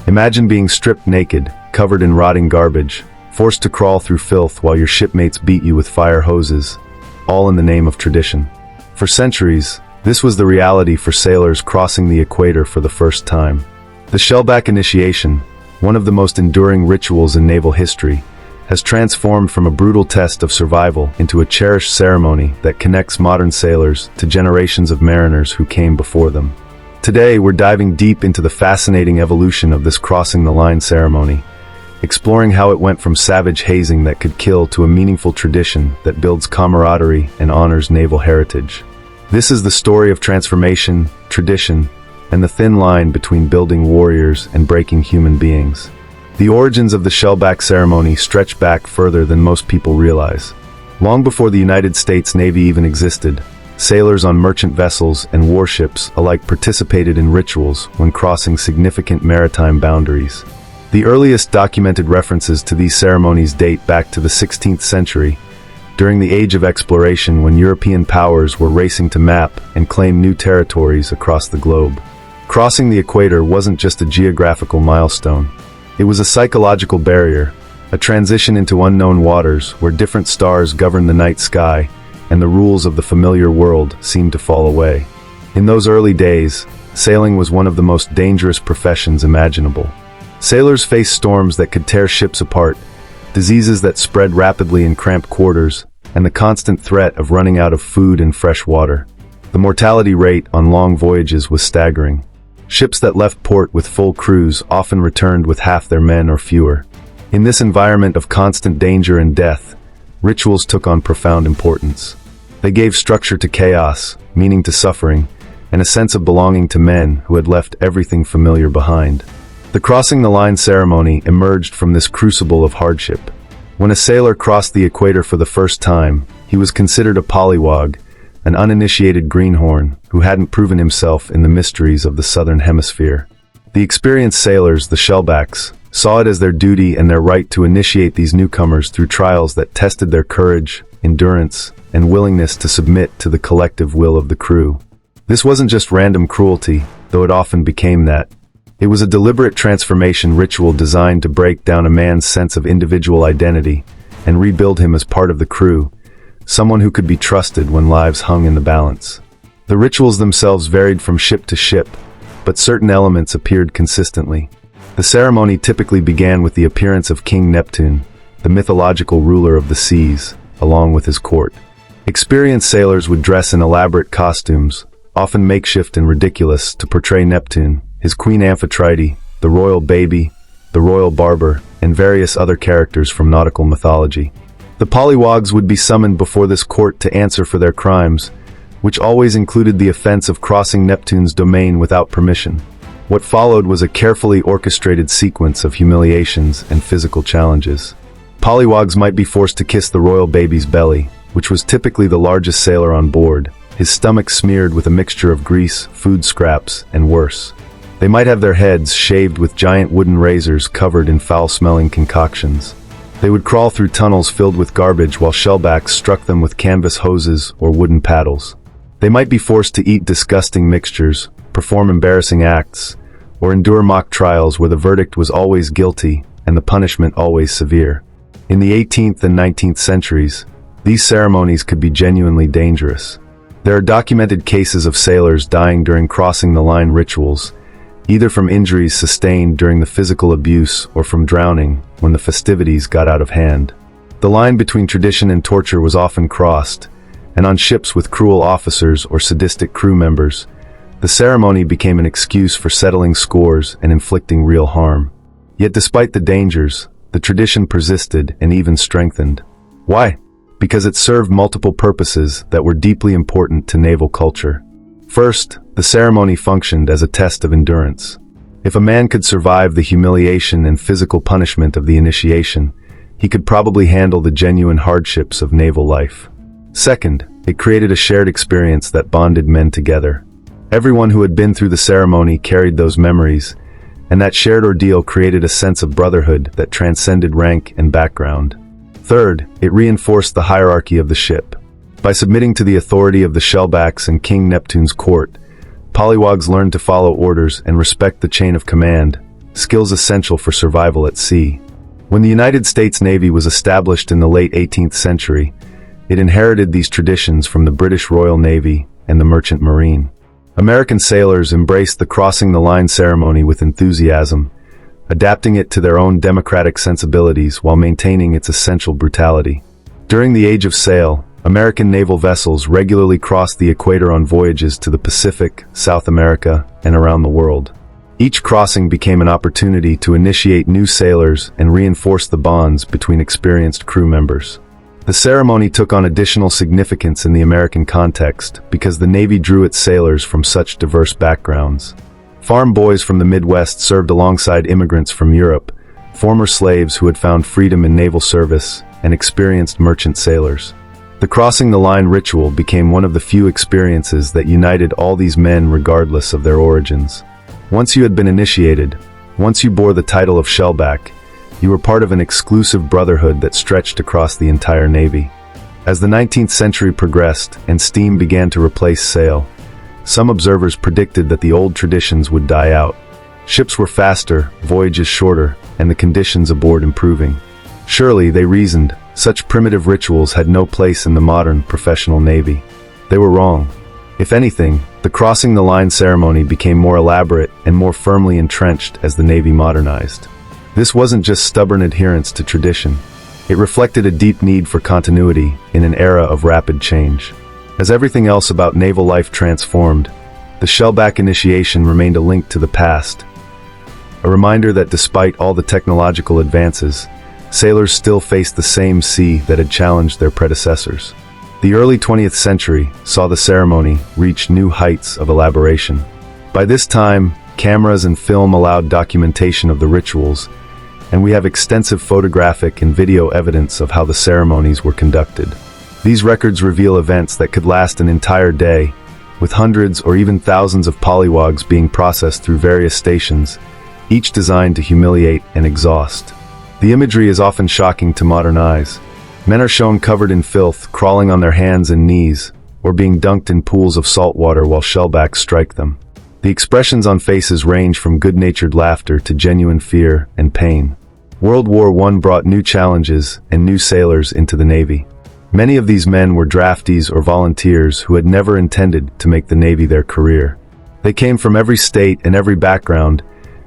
Imagine being stripped naked, covered in rotting garbage, forced to crawl through filth while your shipmates beat you with fire hoses, all in the name of tradition. For centuries, this was the reality for sailors crossing the equator for the first time. The shellback initiation, one of the most enduring rituals in naval history, has transformed from a brutal test of survival into a cherished ceremony that connects modern sailors to generations of mariners who came before them. Today, we're diving deep into the fascinating evolution of this crossing the line ceremony, exploring how it went from savage hazing that could kill to a meaningful tradition that builds camaraderie and honors naval heritage. This is the story of transformation, tradition, and the thin line between building warriors and breaking human beings. The origins of the shellback ceremony stretch back further than most people realize. Long before the United States Navy even existed, sailors on merchant vessels and warships alike participated in rituals when crossing significant maritime boundaries. The earliest documented references to these ceremonies date back to the 16th century, during the age of exploration when European powers were racing to map and claim new territories across the globe. Crossing the equator wasn't just a geographical milestone. It was a psychological barrier, a transition into unknown waters where different stars govern the night sky and the rules of the familiar world seemed to fall away. In those early days, sailing was one of the most dangerous professions imaginable. Sailors faced storms that could tear ships apart, diseases that spread rapidly in cramped quarters, and the constant threat of running out of food and fresh water. The mortality rate on long voyages was staggering. Ships that left port with full crews often returned with half their men or fewer. In this environment of constant danger and death, rituals took on profound importance. They gave structure to chaos, meaning to suffering, and a sense of belonging to men who had left everything familiar behind. The crossing the line ceremony emerged from this crucible of hardship. When a sailor crossed the equator for the first time, he was considered a pollywog, an uninitiated greenhorn who hadn't proven himself in the mysteries of the southern hemisphere. The experienced sailors, the shellbacks, saw it as their duty and their right to initiate these newcomers through trials that tested their courage, endurance, and willingness to submit to the collective will of the crew. This wasn't just random cruelty, though it often became that. It was a deliberate transformation ritual designed to break down a man's sense of individual identity and rebuild him as part of the crew, someone who could be trusted when lives hung in the balance. The rituals themselves varied from ship to ship, but certain elements appeared consistently. The ceremony typically began with the appearance of King Neptune, the mythological ruler of the seas, along with his court. Experienced sailors would dress in elaborate costumes, often makeshift and ridiculous, to portray Neptune, his queen Amphitrite, the royal baby, the royal barber, and various other characters from nautical mythology. The pollywogs would be summoned before this court to answer for their crimes, which always included the offense of crossing Neptune's domain without permission. What followed was a carefully orchestrated sequence of humiliations and physical challenges. Pollywogs might be forced to kiss the royal baby's belly, which was typically the largest sailor on board, his stomach smeared with a mixture of grease, food scraps, and worse. They might have their heads shaved with giant wooden razors covered in foul-smelling concoctions. They would crawl through tunnels filled with garbage while shellbacks struck them with canvas hoses or wooden paddles. They might be forced to eat disgusting mixtures, perform embarrassing acts, or endure mock trials where the verdict was always guilty and the punishment always severe. In the 18th and 19th centuries, these ceremonies could be genuinely dangerous. There are documented cases of sailors dying during crossing the line rituals, either from injuries sustained during the physical abuse or from drowning when the festivities got out of hand. The line between tradition and torture was often crossed, and on ships with cruel officers or sadistic crew members, the ceremony became an excuse for settling scores and inflicting real harm. Yet despite the dangers, the tradition persisted and even strengthened. Why? Because it served multiple purposes that were deeply important to naval culture. First, the ceremony functioned as a test of endurance. If a man could survive the humiliation and physical punishment of the initiation, he could probably handle the genuine hardships of naval life. Second, it created a shared experience that bonded men together. Everyone who had been through the ceremony carried those memories, and that shared ordeal created a sense of brotherhood that transcended rank and background. Third, it reinforced the hierarchy of the ship. By submitting to the authority of the shellbacks and King Neptune's court, pollywogs learned to follow orders and respect the chain of command, skills essential for survival at sea. When the United States Navy was established in the late 18th century, it inherited these traditions from the British Royal Navy and the Merchant Marine. American sailors embraced the crossing the line ceremony with enthusiasm, adapting it to their own democratic sensibilities while maintaining its essential brutality. During the Age of Sail, American naval vessels regularly crossed the equator on voyages to the Pacific, South America, and around the world. Each crossing became an opportunity to initiate new sailors and reinforce the bonds between experienced crew members. The ceremony took on additional significance in the American context because the Navy drew its sailors from such diverse backgrounds. Farm boys from the Midwest served alongside immigrants from Europe, former slaves who had found freedom in naval service, and experienced merchant sailors. The crossing the line ritual became one of the few experiences that united all these men regardless of their origins. Once you had been initiated, once you bore the title of Shellback, you were part of an exclusive brotherhood that stretched across the entire Navy. As the 19th century progressed and steam began to replace sail, some observers predicted that the old traditions would die out. Ships were faster, voyages shorter, and the conditions aboard improving. Surely, they reasoned, such primitive rituals had no place in the modern, professional Navy. They were wrong. If anything, the crossing the line ceremony became more elaborate and more firmly entrenched as the Navy modernized. This wasn't just stubborn adherence to tradition. It reflected a deep need for continuity in an era of rapid change. As everything else about naval life transformed, the Shellback initiation remained a link to the past, a reminder that despite all the technological advances, sailors still faced the same sea that had challenged their predecessors. The early 20th century saw the ceremony reach new heights of elaboration. By this time, cameras and film allowed documentation of the rituals, and we have extensive photographic and video evidence of how the ceremonies were conducted. These records reveal events that could last an entire day, with hundreds or even thousands of pollywogs being processed through various stations, each designed to humiliate and exhaust. The imagery is often shocking to modern eyes. Men are shown covered in filth, crawling on their hands and knees, or being dunked in pools of salt water while shellbacks strike them. The expressions on faces range from good-natured laughter to genuine fear and pain. World War I brought new challenges and new sailors into the Navy. Many of these men were draftees or volunteers who had never intended to make the Navy their career. They came from every state and every background,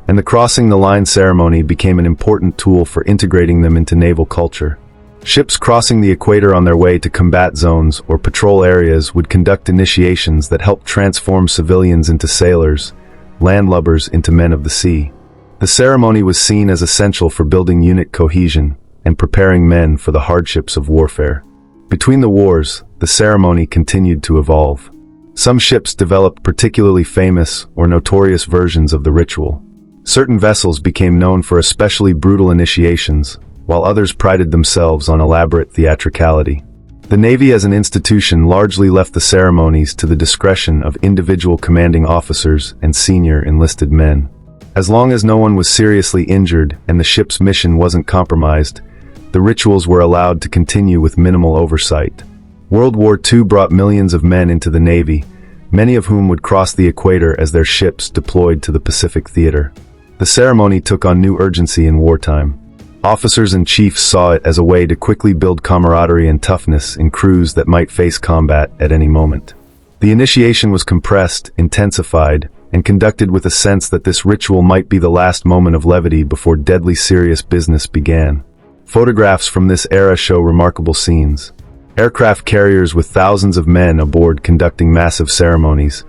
and the crossing the line ceremony became an important tool for integrating them into naval culture. Ships crossing the equator on their way to combat zones or patrol areas would conduct initiations that helped transform civilians into sailors, landlubbers into men of the sea. The ceremony was seen as essential for building unit cohesion and preparing men for the hardships of warfare. Between the wars, the ceremony continued to evolve. Some ships developed particularly famous or notorious versions of the ritual. Certain vessels became known for especially brutal initiations, while others prided themselves on elaborate theatricality. The Navy as an institution largely left the ceremonies to the discretion of individual commanding officers and senior enlisted men. As long as no one was seriously injured and the ship's mission wasn't compromised, the rituals were allowed to continue with minimal oversight. World War II brought millions of men into the Navy, many of whom would cross the equator as their ships deployed to the Pacific theater. The ceremony took on new urgency in wartime. Officers and chiefs saw it as a way to quickly build camaraderie and toughness in crews that might face combat at any moment. The initiation was compressed, intensified, and conducted with a sense that this ritual might be the last moment of levity before deadly serious business began. Photographs from this era show remarkable scenes. Aircraft carriers with thousands of men aboard conducting massive ceremonies,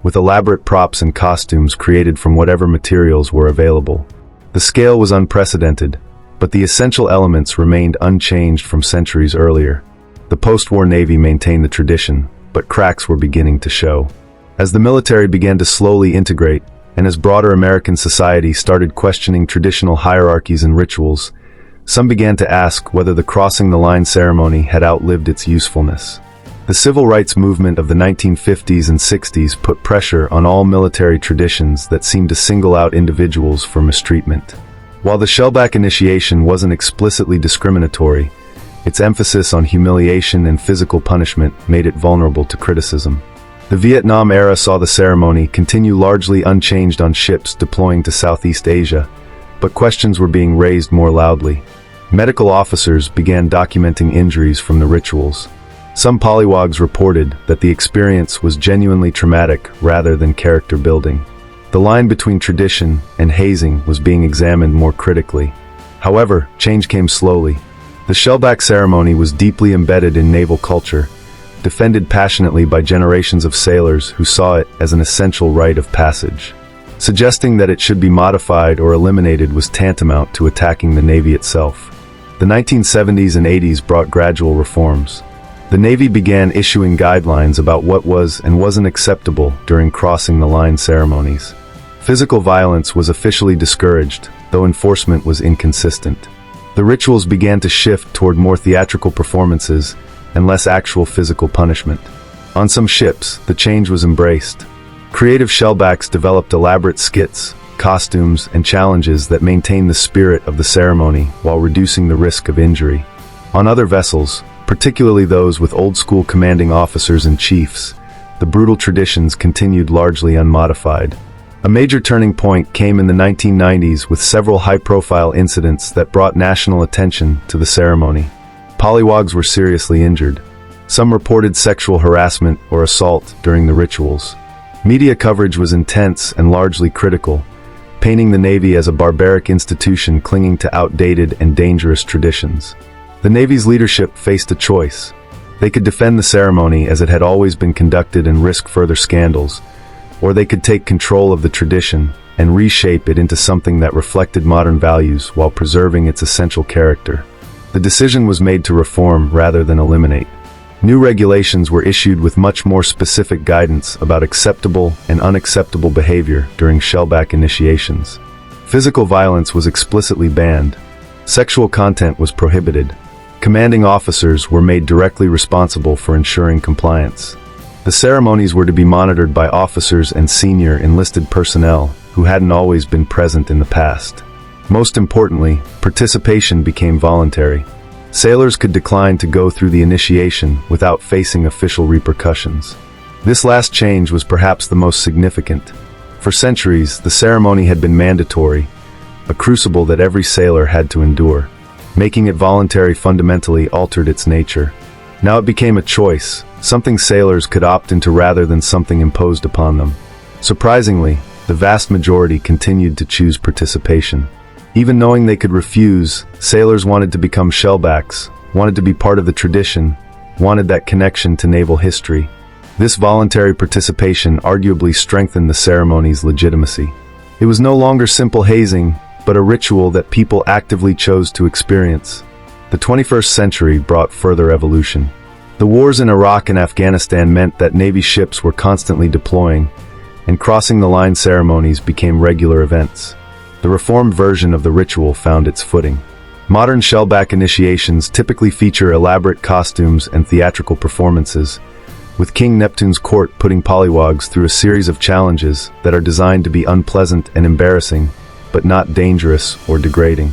with elaborate props and costumes created from whatever materials were available. The scale was unprecedented, but the essential elements remained unchanged from centuries earlier. The post-war Navy maintained the tradition, but cracks were beginning to show. As the military began to slowly integrate, and as broader American society started questioning traditional hierarchies and rituals, some began to ask whether the crossing the line ceremony had outlived its usefulness. The civil rights movement of the 1950s and 60s put pressure on all military traditions that seemed to single out individuals for mistreatment. While the Shellback initiation wasn't explicitly discriminatory, its emphasis on humiliation and physical punishment made it vulnerable to criticism. The Vietnam era saw the ceremony continue largely unchanged on ships deploying to Southeast Asia, but questions were being raised more loudly. Medical officers began documenting injuries from the rituals. Some pollywogs reported that the experience was genuinely traumatic rather than character building. The line between tradition and hazing was being examined more critically. However, change came slowly. The shellback ceremony was deeply embedded in naval culture, defended passionately by generations of sailors who saw it as an essential rite of passage. Suggesting that it should be modified or eliminated was tantamount to attacking the Navy itself. The 1970s and 80s brought gradual reforms. The Navy began issuing guidelines about what was and wasn't acceptable during crossing the line ceremonies. Physical violence was officially discouraged, though enforcement was inconsistent. The rituals began to shift toward more theatrical performances and less actual physical punishment. On some ships, the change was embraced. Creative shellbacks developed elaborate skits, costumes, and challenges that maintained the spirit of the ceremony while reducing the risk of injury. On other vessels, particularly those with old-school commanding officers and chiefs, the brutal traditions continued largely unmodified. A major turning point came in the 1990s with several high-profile incidents that brought national attention to the ceremony. Pollywogs were seriously injured. Some reported sexual harassment or assault during the rituals. Media coverage was intense and largely critical, painting the Navy as a barbaric institution clinging to outdated and dangerous traditions. The Navy's leadership faced a choice. They could defend the ceremony as it had always been conducted and risk further scandals, or they could take control of the tradition and reshape it into something that reflected modern values while preserving its essential character. The decision was made to reform rather than eliminate. New regulations were issued with much more specific guidance about acceptable and unacceptable behavior during shellback initiations. Physical violence was explicitly banned. Sexual content was prohibited. Commanding officers were made directly responsible for ensuring compliance. The ceremonies were to be monitored by officers and senior enlisted personnel who hadn't always been present in the past. Most importantly, participation became voluntary. Sailors could decline to go through the initiation without facing official repercussions. This last change was perhaps the most significant. For centuries, the ceremony had been mandatory, a crucible that every sailor had to endure. Making it voluntary fundamentally altered its nature. Now it became a choice, something sailors could opt into rather than something imposed upon them. Surprisingly, the vast majority continued to choose participation. Even knowing they could refuse, sailors wanted to become shellbacks, wanted to be part of the tradition, wanted that connection to naval history. This voluntary participation arguably strengthened the ceremony's legitimacy. It was no longer simple hazing, but a ritual that people actively chose to experience. The 21st century brought further evolution. The wars in Iraq and Afghanistan meant that Navy ships were constantly deploying, and crossing the line ceremonies became regular events. The reformed version of the ritual found its footing. Modern shellback initiations typically feature elaborate costumes and theatrical performances, with King Neptune's court putting pollywogs through a series of challenges that are designed to be unpleasant and embarrassing, but not dangerous or degrading.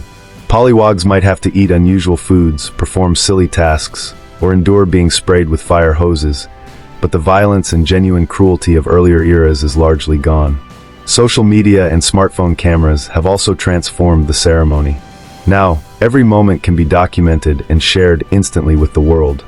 Pollywogs might have to eat unusual foods, perform silly tasks, or endure being sprayed with fire hoses, but the violence and genuine cruelty of earlier eras is largely gone. Social media and smartphone cameras have also transformed the ceremony. Now, every moment can be documented and shared instantly with the world.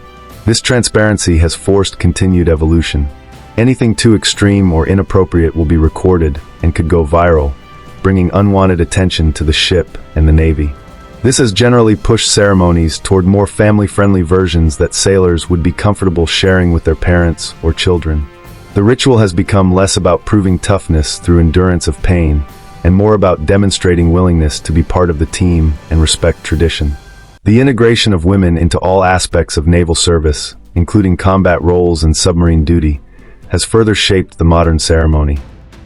This transparency has forced continued evolution. Anything too extreme or inappropriate will be recorded and could go viral, bringing unwanted attention to the ship and the Navy. This has generally pushed ceremonies toward more family-friendly versions that sailors would be comfortable sharing with their parents or children. The ritual has become less about proving toughness through endurance of pain, and more about demonstrating willingness to be part of the team and respect tradition. The integration of women into all aspects of naval service, including combat roles and submarine duty, has further shaped the modern ceremony.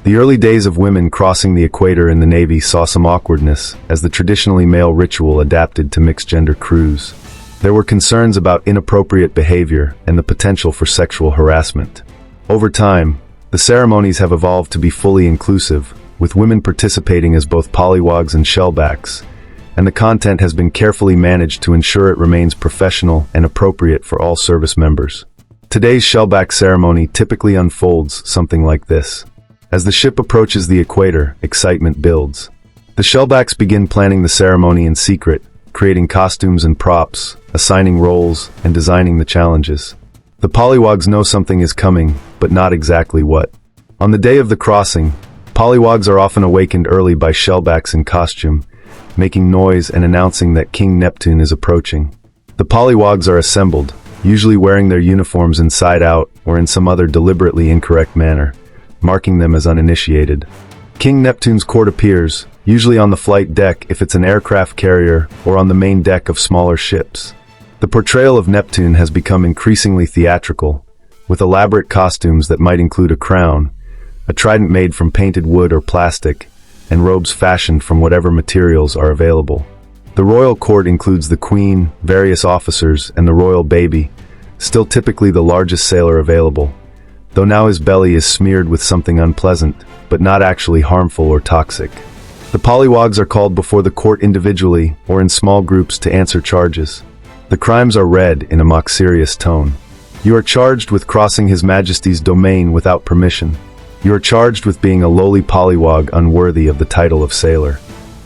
The early days of women crossing the equator in the Navy saw some awkwardness as the traditionally male ritual adapted to mixed-gender crews. There were concerns about inappropriate behavior and the potential for sexual harassment. Over time, the ceremonies have evolved to be fully inclusive, with women participating as both pollywogs and shellbacks, and the content has been carefully managed to ensure it remains professional and appropriate for all service members. Today's shellback ceremony typically unfolds something like this. As the ship approaches the equator, excitement builds. The shellbacks begin planning the ceremony in secret, creating costumes and props, assigning roles, and designing the challenges. The pollywogs know something is coming, but not exactly what. On the day of the crossing, pollywogs are often awakened early by shellbacks in costume, making noise and announcing that King Neptune is approaching. The pollywogs are assembled, usually wearing their uniforms inside out or in some other deliberately incorrect manner, marking them as uninitiated. King Neptune's court appears, usually on the flight deck if it's an aircraft carrier or on the main deck of smaller ships. The portrayal of Neptune has become increasingly theatrical, with elaborate costumes that might include a crown, a trident made from painted wood or plastic, and robes fashioned from whatever materials are available. The royal court includes the queen, various officers, and the royal baby, still typically the largest sailor available, though now his belly is smeared with something unpleasant, but not actually harmful or toxic. The pollywogs are called before the court individually or in small groups to answer charges. The crimes are read in a mock serious tone. You are charged with crossing His Majesty's domain without permission. You are charged with being a lowly pollywog unworthy of the title of sailor.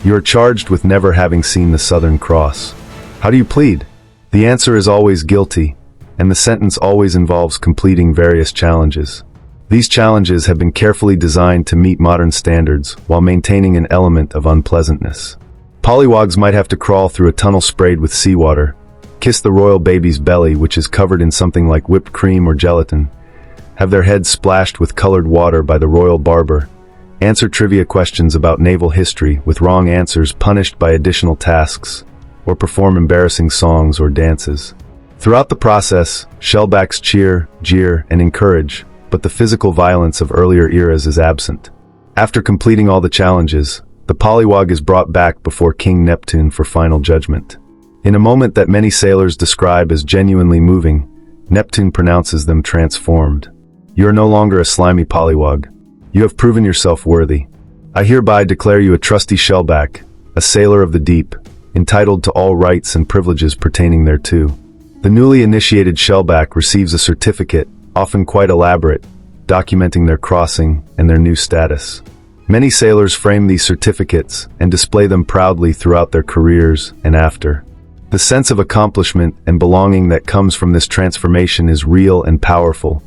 You are charged with never having seen the Southern Cross. How do you plead? The answer is always guilty, and the sentence always involves completing various challenges. These challenges have been carefully designed to meet modern standards while maintaining an element of unpleasantness. Pollywogs might have to crawl through a tunnel sprayed with seawater, kiss the royal baby's belly, which is covered in something like whipped cream or gelatin, have their heads splashed with colored water by the royal barber, answer trivia questions about naval history with wrong answers punished by additional tasks, or perform embarrassing songs or dances. Throughout the process, shellbacks cheer, jeer, and encourage, but the physical violence of earlier eras is absent. After completing all the challenges, the pollywog is brought back before King Neptune for final judgment. In a moment that many sailors describe as genuinely moving, Neptune pronounces them transformed. You are no longer a slimy pollywog. You have proven yourself worthy. I hereby declare you a trusty shellback, a sailor of the deep, entitled to all rights and privileges pertaining thereto. The newly initiated shellback receives a certificate, often quite elaborate, documenting their crossing and their new status. Many sailors frame these certificates and display them proudly throughout their careers and after. The sense of accomplishment and belonging that comes from this transformation is real and powerful,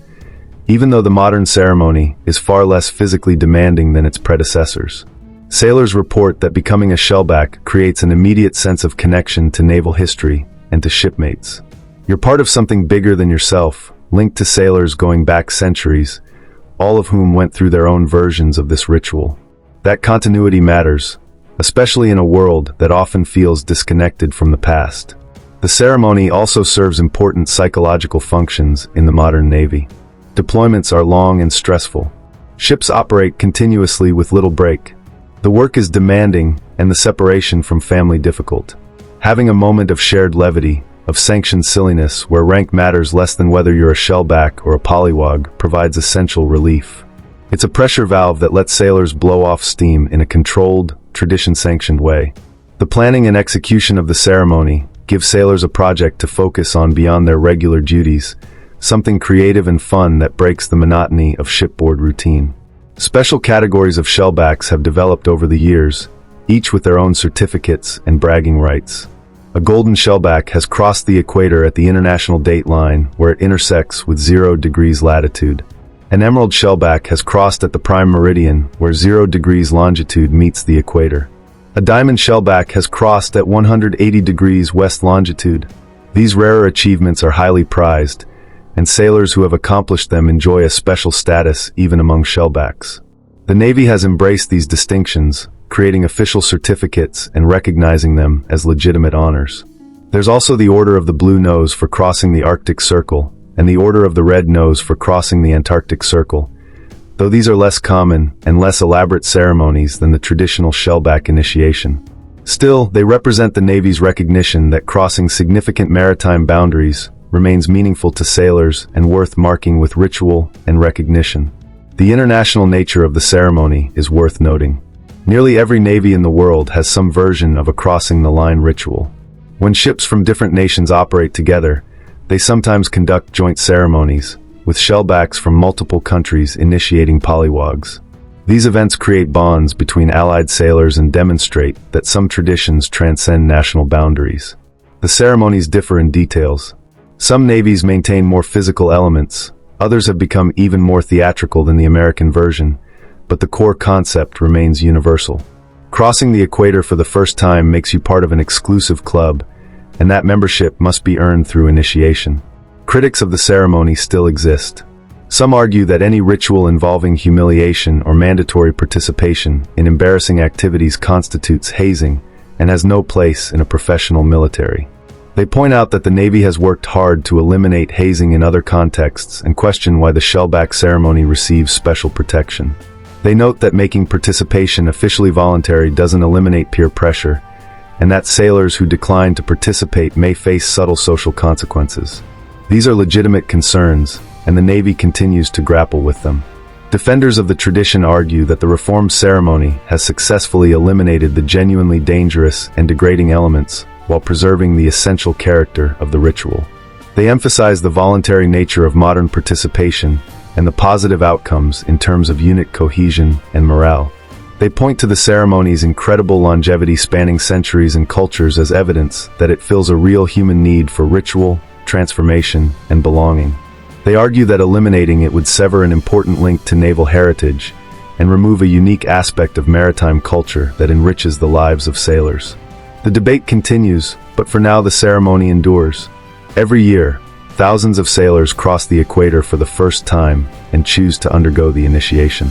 even though the modern ceremony is far less physically demanding than its predecessors. Sailors report that becoming a shellback creates an immediate sense of connection to naval history and to shipmates. You're part of something bigger than yourself, linked to sailors going back centuries, all of whom went through their own versions of this ritual. That continuity matters, especially in a world that often feels disconnected from the past. The ceremony also serves important psychological functions in the modern Navy. Deployments are long and stressful. Ships operate continuously with little break. The work is demanding and the separation from family difficult. Having a moment of shared levity, of sanctioned silliness where rank matters less than whether you're a shellback or a pollywog provides essential relief. It's a pressure valve that lets sailors blow off steam in a controlled, tradition-sanctioned way. The planning and execution of the ceremony give sailors a project to focus on beyond their regular duties, something creative and fun that breaks the monotony of shipboard routine. Special categories of shellbacks have developed over the years, each with their own certificates and bragging rights. A golden shellback has crossed the equator at the international date line where it intersects with 0 degrees latitude. An emerald shellback has crossed at the prime meridian where 0 degrees longitude meets the equator. A diamond shellback has crossed at 180 degrees west longitude. These rarer achievements are highly prized, and sailors who have accomplished them enjoy a special status even among shellbacks. The Navy has embraced these distinctions, creating official certificates and recognizing them as legitimate honors. There's also the Order of the Blue Nose for crossing the Arctic Circle, and the Order of the Red Nose for crossing the Antarctic Circle, though these are less common and less elaborate ceremonies than the traditional shellback initiation. Still, they represent the Navy's recognition that crossing significant maritime boundaries remains meaningful to sailors and worth marking with ritual and recognition. The international nature of the ceremony is worth noting. Nearly every navy in the world has some version of a crossing the line ritual. When ships from different nations operate together, They sometimes conduct joint ceremonies, with shellbacks from multiple countries initiating pollywogs. These events create bonds between allied sailors and demonstrate that some traditions transcend national boundaries. The ceremonies differ in details. Some navies maintain more physical elements, others have become even more theatrical than the American version, but the core concept remains universal. Crossing the equator for the first time makes you part of an exclusive club, and that membership must be earned through initiation. Critics of the ceremony still exist. Some argue that any ritual involving humiliation or mandatory participation in embarrassing activities constitutes hazing and has no place in a professional military. They point out that the Navy has worked hard to eliminate hazing in other contexts and question why the shellback ceremony receives special protection. They note that making participation officially voluntary doesn't eliminate peer pressure, and that sailors who decline to participate may face subtle social consequences. These are legitimate concerns, and the Navy continues to grapple with them. Defenders of the tradition argue that the reform ceremony has successfully eliminated the genuinely dangerous and degrading elements while preserving the essential character of the ritual. They emphasize the voluntary nature of modern participation and the positive outcomes in terms of unit cohesion and morale. They point to the ceremony's incredible longevity spanning centuries and cultures as evidence that it fills a real human need for ritual, transformation, and belonging. They argue that eliminating it would sever an important link to naval heritage and remove a unique aspect of maritime culture that enriches the lives of sailors. The debate continues, but for now the ceremony endures. Every year, thousands of sailors cross the equator for the first time and choose to undergo the initiation.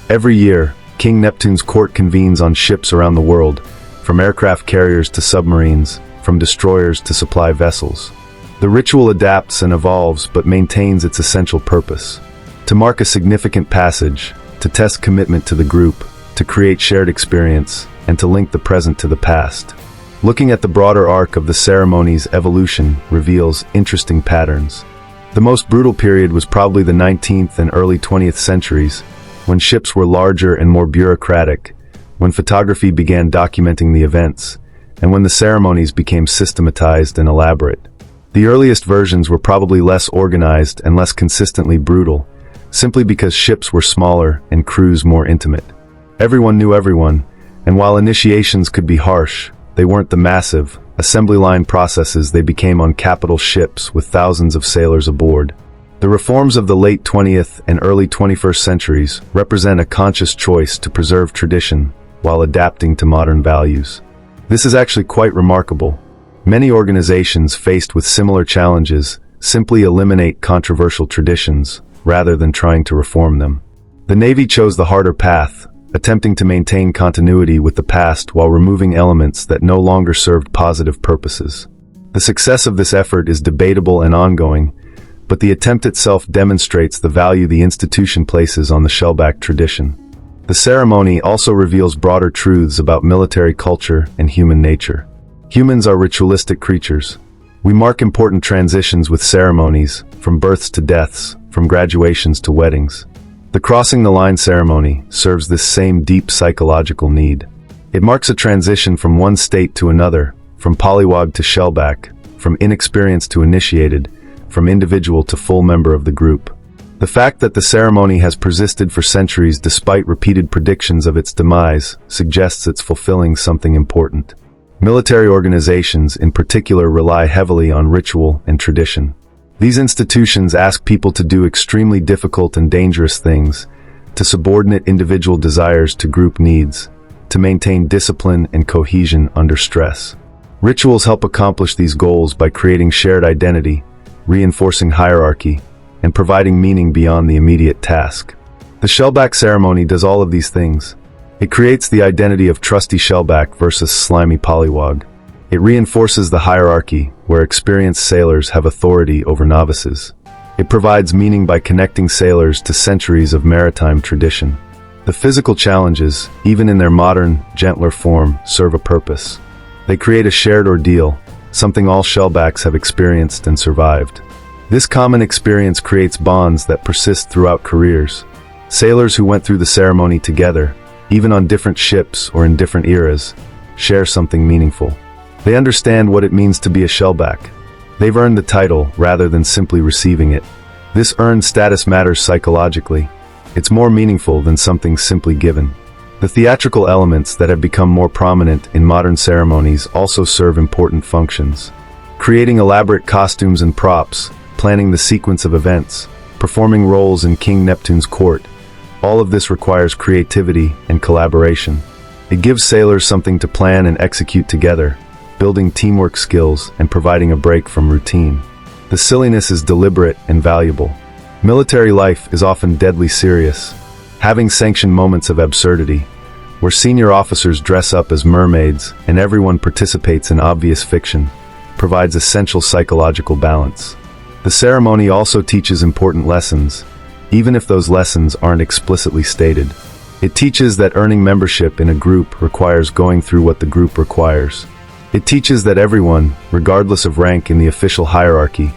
Every year, King Neptune's court convenes on ships around the world, from aircraft carriers to submarines, from destroyers to supply vessels. The ritual adapts and evolves but maintains its essential purpose: to mark a significant passage, to test commitment to the group, to create shared experience, and to link the present to the past. Looking at the broader arc of the ceremony's evolution reveals interesting patterns. The most brutal period was probably the 19th and early 20th centuries, when ships were larger and more bureaucratic, when photography began documenting the events, and when the ceremonies became systematized and elaborate. The earliest versions were probably less organized and less consistently brutal, simply because ships were smaller and crews more intimate. Everyone knew everyone, and while initiations could be harsh, they weren't the massive, assembly line processes they became on capital ships with thousands of sailors aboard. The reforms of the late 20th and early 21st centuries represent a conscious choice to preserve tradition while adapting to modern values. This is actually quite remarkable. Many organizations faced with similar challenges simply eliminate controversial traditions rather than trying to reform them. The Navy chose the harder path, attempting to maintain continuity with the past while removing elements that no longer served positive purposes. The success of this effort is debatable and ongoing, but the attempt itself demonstrates the value the institution places on the shellback tradition. The ceremony also reveals broader truths about military culture and human nature. Humans are ritualistic creatures. We mark important transitions with ceremonies, from births to deaths, from graduations to weddings. The crossing the line ceremony serves this same deep psychological need. It marks a transition from one state to another, from pollywog to shellback, from inexperienced to initiated, from individual to full member of the group. The fact that the ceremony has persisted for centuries despite repeated predictions of its demise suggests it's fulfilling something important. Military organizations in particular rely heavily on ritual and tradition. These institutions ask people to do extremely difficult and dangerous things, to subordinate individual desires to group needs, to maintain discipline and cohesion under stress. Rituals help accomplish these goals by creating shared identity, reinforcing hierarchy, and providing meaning beyond the immediate task. The shellback ceremony does all of these things. It creates the identity of trusty shellback versus slimy pollywog. It reinforces the hierarchy, where experienced sailors have authority over novices. It provides meaning by connecting sailors to centuries of maritime tradition. The physical challenges, even in their modern, gentler form, serve a purpose. They create a shared ordeal, something all shellbacks have experienced and survived. This common experience creates bonds that persist throughout careers. Sailors who went through the ceremony together, even on different ships or in different eras, share something meaningful. They understand what it means to be a shellback. They've earned the title rather than simply receiving it. This earned status matters psychologically. It's more meaningful than something simply given. The theatrical elements that have become more prominent in modern ceremonies also serve important functions. Creating elaborate costumes and props, planning the sequence of events, performing roles in King Neptune's court, all of this requires creativity and collaboration. It gives sailors something to plan and execute together, building teamwork skills and providing a break from routine. The silliness is deliberate and valuable. Military life is often deadly serious, having sanctioned moments of absurdity, where senior officers dress up as mermaids and everyone participates in obvious fiction, provides essential psychological balance. The ceremony also teaches important lessons, even if those lessons aren't explicitly stated. It teaches that earning membership in a group requires going through what the group requires. It teaches that everyone, regardless of rank in the official hierarchy,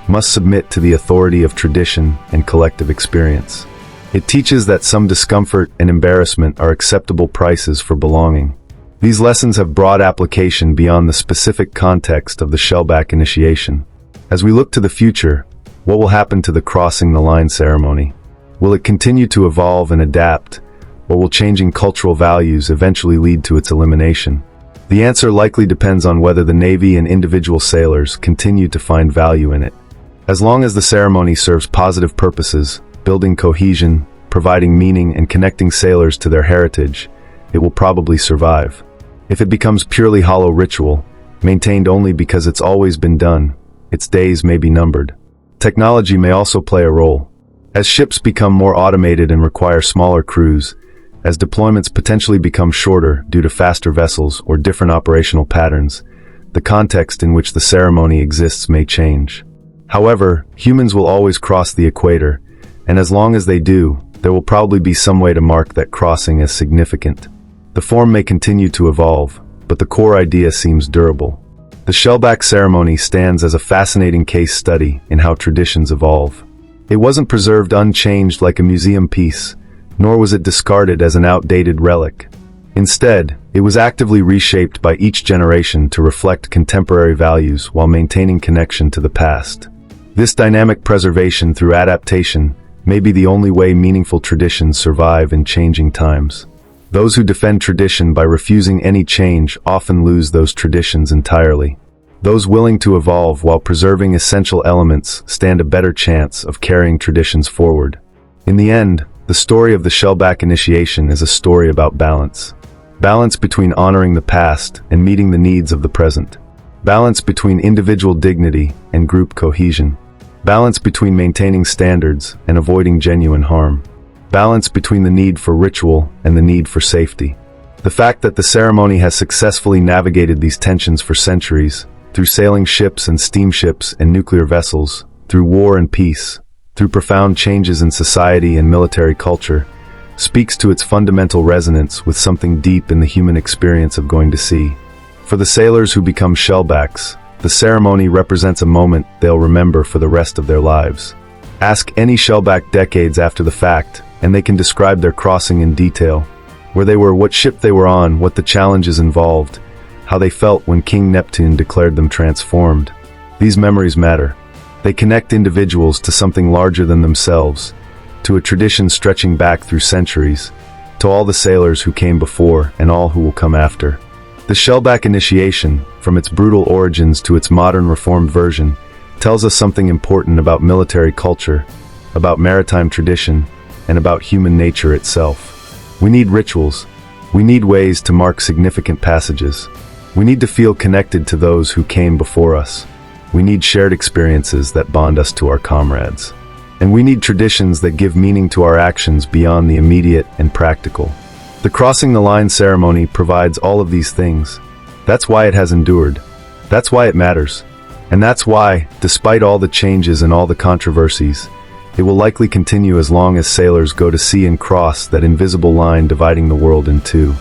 must submit to the authority of tradition and collective experience. It teaches that some discomfort and embarrassment are acceptable prices for belonging. These lessons have broad application beyond the specific context of the Shellback initiation. As we look to the future, what will happen to the crossing the line ceremony? Will it continue to evolve and adapt, or will changing cultural values eventually lead to its elimination? The answer likely depends on whether the Navy and individual sailors continue to find value in it. As long as the ceremony serves positive purposes, building cohesion, providing meaning, and connecting sailors to their heritage, it will probably survive. If it becomes purely hollow ritual, maintained only because it's always been done, its days may be numbered. Technology may also play a role. As ships become more automated and require smaller crews, as deployments potentially become shorter due to faster vessels or different operational patterns, the context in which the ceremony exists may change. However, humans will always cross the equator, and as long as they do, there will probably be some way to mark that crossing as significant. The form may continue to evolve, but the core idea seems durable. The Shellback ceremony stands as a fascinating case study in how traditions evolve. It wasn't preserved unchanged like a museum piece, nor was it discarded as an outdated relic. Instead, it was actively reshaped by each generation to reflect contemporary values while maintaining connection to the past. This dynamic preservation through adaptation may be the only way meaningful traditions survive in changing times. Those who defend tradition by refusing any change often lose those traditions entirely. Those willing to evolve while preserving essential elements stand a better chance of carrying traditions forward. In the end, the story of the Shellback initiation is a story about balance. Balance between honoring the past and meeting the needs of the present. Balance between individual dignity and group cohesion. Balance between maintaining standards and avoiding genuine harm. Balance between the need for ritual and the need for safety. The fact that the ceremony has successfully navigated these tensions for centuries, through sailing ships and steamships and nuclear vessels, through war and peace, through profound changes in society and military culture, speaks to its fundamental resonance with something deep in the human experience of going to sea. For the sailors who become shellbacks, the ceremony represents a moment they'll remember for the rest of their lives. Ask any shellback decades after the fact, and they can describe their crossing in detail. Where they were, what ship they were on, what the challenges involved, how they felt when King Neptune declared them transformed. These memories matter. They connect individuals to something larger than themselves, to a tradition stretching back through centuries, to all the sailors who came before and all who will come after. The Shellback initiation, from its brutal origins to its modern reformed version, tells us something important about military culture, about maritime tradition, and about human nature itself. We need rituals. We need ways to mark significant passages. We need to feel connected to those who came before us. We need shared experiences that bond us to our comrades. And we need traditions that give meaning to our actions beyond the immediate and practical. The crossing the line ceremony provides all of these things. That's why it has endured. That's why it matters. And that's why, despite all the changes and all the controversies, it will likely continue as long as sailors go to sea and cross that invisible line dividing the world in two.